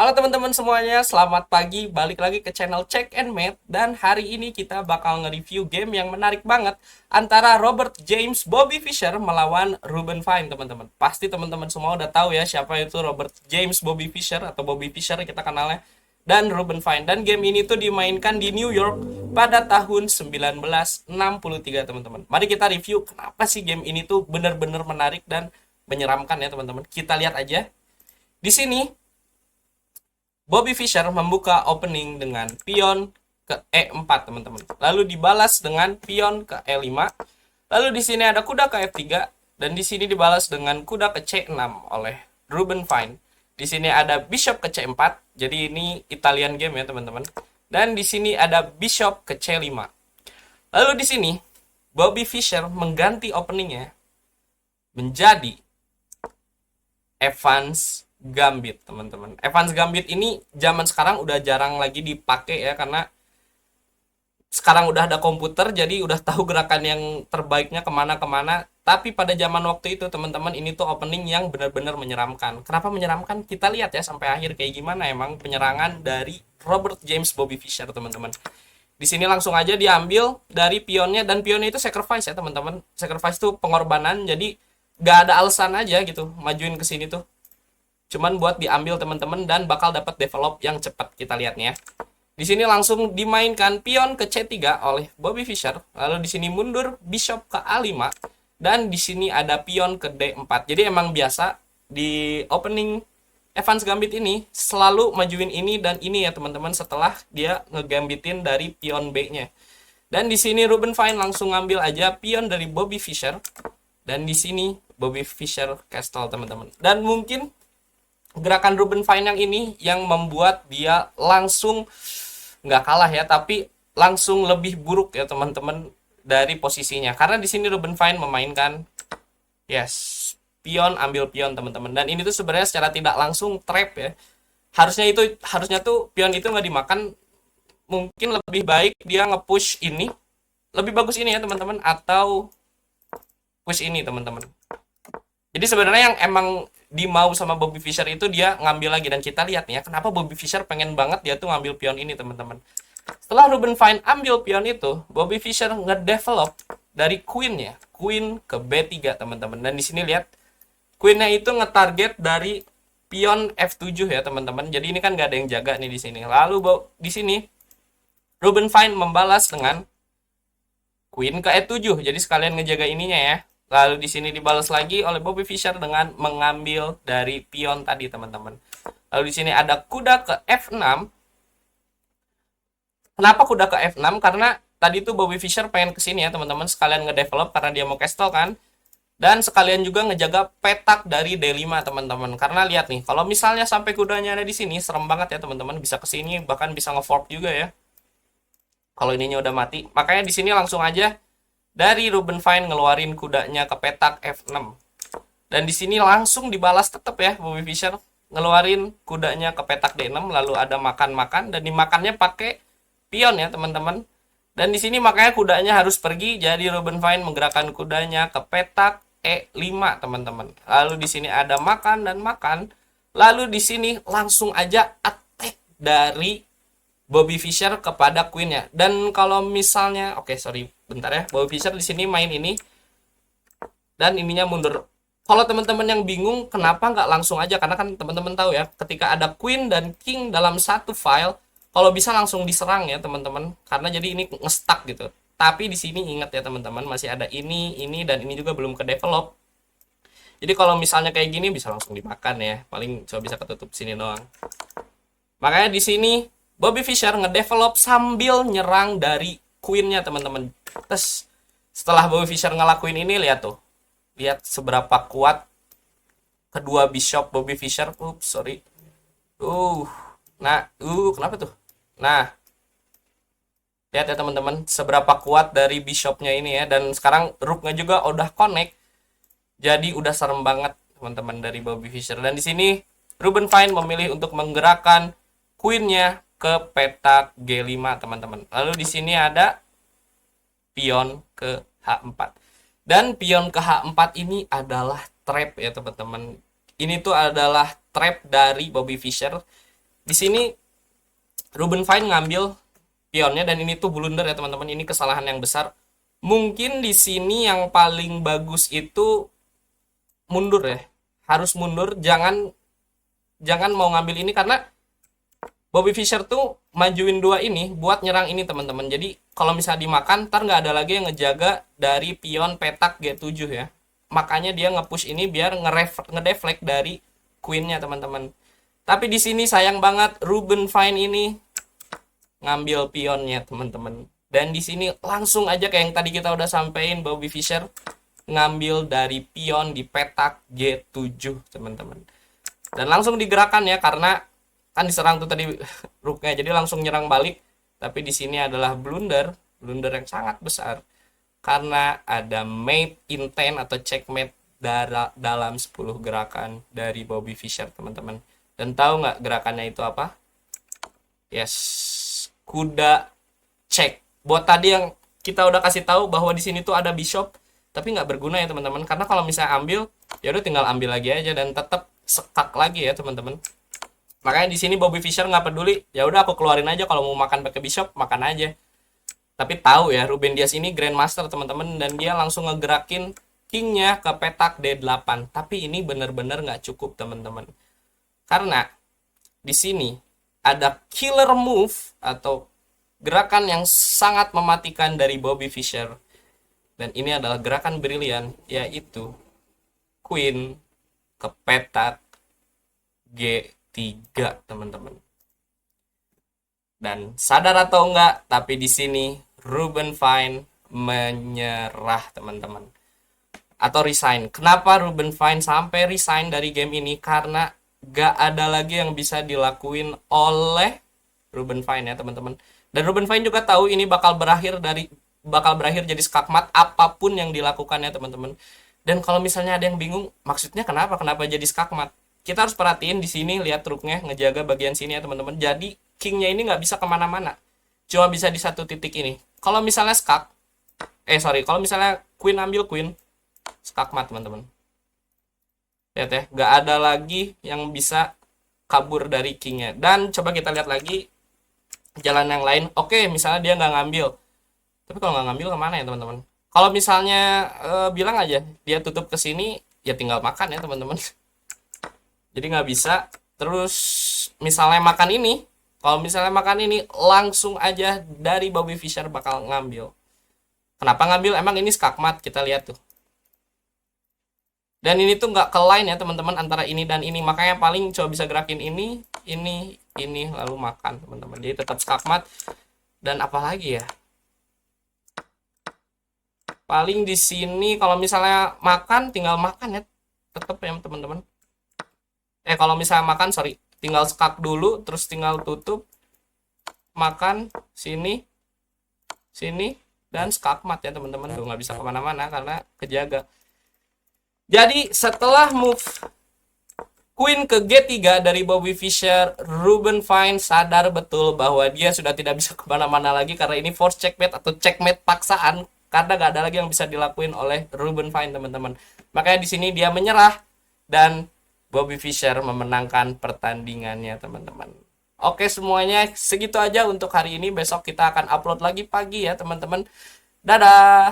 Halo teman-teman semuanya, selamat pagi. Balik lagi ke channel Check and Mate. Dan hari ini kita bakal nge-review game yang menarik banget antara Robert James Bobby Fischer melawan Ruben Fine, teman-teman. Pasti teman-teman semua udah tahu ya siapa itu Robert James Bobby Fischer atau Bobby Fischer kita kenalnya. Dan Ruben Fine. Dan game ini tuh dimainkan di New York pada tahun 1963, teman-teman. Mari kita review kenapa sih game ini tuh bener-bener menarik dan menyeramkan ya, teman-teman. Kita lihat aja. Di sini Bobby Fischer membuka opening dengan pion ke E4, teman-teman. Lalu dibalas dengan pion ke E5. Lalu di sini ada kuda ke F3 dan di sini dibalas dengan kuda ke C6 oleh Ruben Fine. Di sini ada bishop ke C4. Jadi ini Italian game ya, teman-teman. Dan di sini ada bishop ke C5. Lalu di sini Bobby Fischer mengganti openingnya menjadi Evans Gambit, teman-teman. Evans Gambit ini zaman sekarang udah jarang lagi dipakai ya, karena sekarang udah ada komputer, jadi udah tahu gerakan yang terbaiknya kemana-kemana. Tapi pada zaman waktu itu, teman-teman, ini tuh opening yang benar-benar menyeramkan. Kenapa menyeramkan? Kita lihat ya sampai akhir kayak gimana emang penyerangan dari Robert James Bobby Fischer, teman-teman. Di sini langsung aja diambil dari pionnya, dan pionnya itu sacrifice ya, teman-teman. Sacrifice itu pengorbanan, jadi gak ada alasan aja gitu majuin ke sini tuh. Cuman buat diambil, teman-teman, dan bakal dapat develop yang cepat. Kita lihat nih ya. Di sini langsung dimainkan pion ke C3 oleh Bobby Fischer. Lalu di sini mundur bishop ke A5 dan di sini ada pion ke D4. Jadi emang biasa di opening Evans Gambit ini selalu majuin ini dan ini ya, teman-teman, setelah dia ngegambitin dari pion B-nya. Dan di sini Ruben Fine langsung ngambil aja pion dari Bobby Fischer dan di sini Bobby Fischer castle, teman-teman. Dan mungkin gerakan Ruben Fine yang ini yang membuat dia langsung nggak kalah ya, tapi langsung lebih buruk ya, teman-teman, dari posisinya. Karena di sini Ruben Fine memainkan pion ambil pion, teman-teman. Dan ini tuh sebenarnya secara tidak langsung trap ya. Harusnya tuh pion itu nggak dimakan. Mungkin lebih baik dia nge-push ini. Lebih bagus ini ya, teman-teman, atau push ini, teman-teman. Jadi sebenarnya yang emang dimau sama Bobby Fischer itu dia ngambil lagi, dan kita lihat nih ya kenapa Bobby Fischer pengen banget dia tuh ngambil pion ini, teman-teman. Setelah Ruben Fine ambil pion itu, Bobby Fischer ngedevelop dari queen-nya, queen ke B3, teman-teman. Dan di sini lihat queen-nya itu ngetarget dari pion F7 ya, teman-teman. Jadi ini kan nggak ada yang jaga nih di sini. Lalu di sini Ruben Fine membalas dengan queen ke E7. Jadi sekalian ngejaga ininya ya. Lalu di sini dibalas lagi oleh Bobby Fischer dengan mengambil dari pion tadi, teman-teman. Lalu di sini ada kuda ke F6. Kenapa kuda ke F6? Karena tadi tuh Bobby Fischer pengen ke sini ya, teman-teman, sekalian ngedevelop karena dia mau castle kan. Dan sekalian juga ngejaga petak dari D5, teman-teman. Karena lihat nih, kalau misalnya sampai kudanya ada di sini, serem banget ya, teman-teman. Bisa ke sini, bahkan bisa nge-fork juga ya. Kalau ininya udah mati. Makanya di sini langsung aja dari Ruben Fine ngeluarin kudanya ke petak F6. Dan di sini langsung dibalas tetap ya, Bobby Fischer ngeluarin kudanya ke petak D6, lalu ada makan-makan dan dimakannya pakai pion ya, teman-teman. Dan di sini makanya kudanya harus pergi, jadi Ruben Fine menggerakkan kudanya ke petak E5, teman-teman. Lalu di sini ada makan dan makan. Lalu di sini langsung aja attack dari Bobby Fischer kepada queen-nya. Dan kalau misalnya, bentar ya. Bobby Fischer di sini main ini dan ininya mundur. Kalau teman-teman yang bingung kenapa nggak langsung aja, karena kan teman-teman tahu ya, ketika ada queen dan king dalam satu file, kalau bisa langsung diserang ya, teman-teman. Karena jadi ini nge-stuck gitu. Tapi di sini ingat ya, teman-teman, masih ada ini dan ini juga belum ke develop. Jadi kalau misalnya kayak gini bisa langsung dimakan ya. Paling cuma bisa ketutup sini doang. Makanya di sini Bobby Fischer ngedevelop sambil nyerang dari queen-nya, teman-teman. Terus setelah Bobby Fischer ngelakuin ini, lihat tuh. Lihat seberapa kuat kedua bishop Bobby Fischer. Kenapa tuh? Nah, lihat ya, teman-teman, seberapa kuat dari bishopnya ini ya. Dan sekarang rooknya juga udah connect. Jadi udah serem banget, teman-teman, dari Bobby Fischer. Dan di sini Ruben Fine memilih untuk menggerakkan queen-nya ke petak G5, teman-teman. Lalu di sini ada pion ke H4. Dan pion ke H4 ini adalah trap ya, teman-teman. Ini tuh adalah trap dari Bobby Fischer di sini Ruben Fine ngambil pionnya dan ini tuh blunder ya teman-teman. Ini kesalahan yang besar. Mungkin di sini yang paling bagus itu mundur ya. Harus mundur, jangan mau ngambil ini karena Bobby Fischer tuh majuin dua ini buat nyerang ini teman-teman. Jadi kalau misalnya dimakan, ntar nggak ada lagi yang ngejaga dari pion petak G7 ya. Makanya dia nge-push ini biar ngedeflect dari queennya teman-teman. Tapi di sini sayang banget Ruben Fine ini ngambil pionnya teman-teman. Dan di sini langsung aja kayak yang tadi kita udah sampein, Bobby Fischer ngambil dari pion di petak G7 teman-teman. Dan langsung digerakkan ya karena kan diserang tuh tadi rooknya, jadi langsung nyerang balik. Tapi di sini adalah blunder yang sangat besar karena ada mate in 10 atau checkmate dalam 10 gerakan dari Bobby Fischer teman-teman. Dan tahu nggak gerakannya itu apa? Yes, kuda check. Buat tadi yang kita udah kasih tahu bahwa di sini tuh ada bishop, tapi nggak berguna ya teman-teman. Karena kalau misalnya ambil, ya udah tinggal ambil lagi aja dan tetap sekak lagi ya teman-teman. Makanya di sini Bobby Fischer nggak peduli, ya udah aku keluarin aja, kalau mau makan pakai bishop makan aja. Tapi tahu ya Ruben Dias ini grandmaster teman-teman, dan dia langsung ngegerakin kingnya ke petak D8. Tapi ini bener-bener nggak cukup teman-teman, karena di sini ada killer move atau gerakan yang sangat mematikan dari Bobby Fischer, dan ini adalah gerakan brilian, yaitu queen ke petak G3 teman-teman. Dan sadar atau enggak, tapi di sini Ruben Fine menyerah teman-teman, atau resign. Kenapa Ruben Fine sampai resign dari game ini? Karena gak ada lagi yang bisa dilakuin oleh Ruben Fine ya teman-teman. Dan Ruben Fine juga tahu ini bakal berakhir jadi skakmat apapun yang dilakukannya teman-teman. Dan kalau misalnya ada yang bingung, maksudnya kenapa jadi skakmat? Kita harus perhatiin di sini, lihat truknya ngejaga bagian sini ya teman-teman. Jadi kingnya ini nggak bisa kemana-mana, cuma bisa di satu titik ini. Kalau misalnya kalau misalnya queen ambil queen, skakmat teman-teman. Lihat ya, nggak ada lagi yang bisa kabur dari kingnya. Dan coba kita lihat lagi jalan yang lain. Oke, misalnya dia nggak ngambil, tapi kalau nggak ngambil kemana ya teman-teman? Kalau misalnya bilang aja dia tutup ke sini, ya tinggal makan ya teman-teman. Jadi nggak bisa. Terus misalnya makan ini, kalau misalnya makan ini langsung aja dari Bobby Fischer bakal ngambil. Kenapa ngambil? Emang ini skakmat, kita lihat tuh. Dan ini tuh nggak ke line ya teman-teman antara ini dan ini, makanya paling coba bisa gerakin ini lalu makan teman-teman. Jadi tetap skakmat. Dan apalagi ya? Paling di sini kalau misalnya makan tinggal makan ya, tetap ya teman-teman. Kalau misalnya makan, tinggal skak dulu, terus tinggal tutup, makan, sini, dan skakmat ya teman-teman. Tuh nggak bisa kemana-mana karena kejaga. Jadi setelah move queen ke G3 dari Bobby Fischer, Ruben Fine sadar betul bahwa dia sudah tidak bisa kemana-mana lagi karena ini force checkmate atau checkmate paksaan, karena gak ada lagi yang bisa dilakuin oleh Ruben Fine teman-teman. Makanya di sini dia menyerah dan Bobby Fischer memenangkan pertandingannya teman-teman. Oke, semuanya segitu aja untuk hari ini. Besok kita akan upload lagi pagi ya teman-teman. Dadah.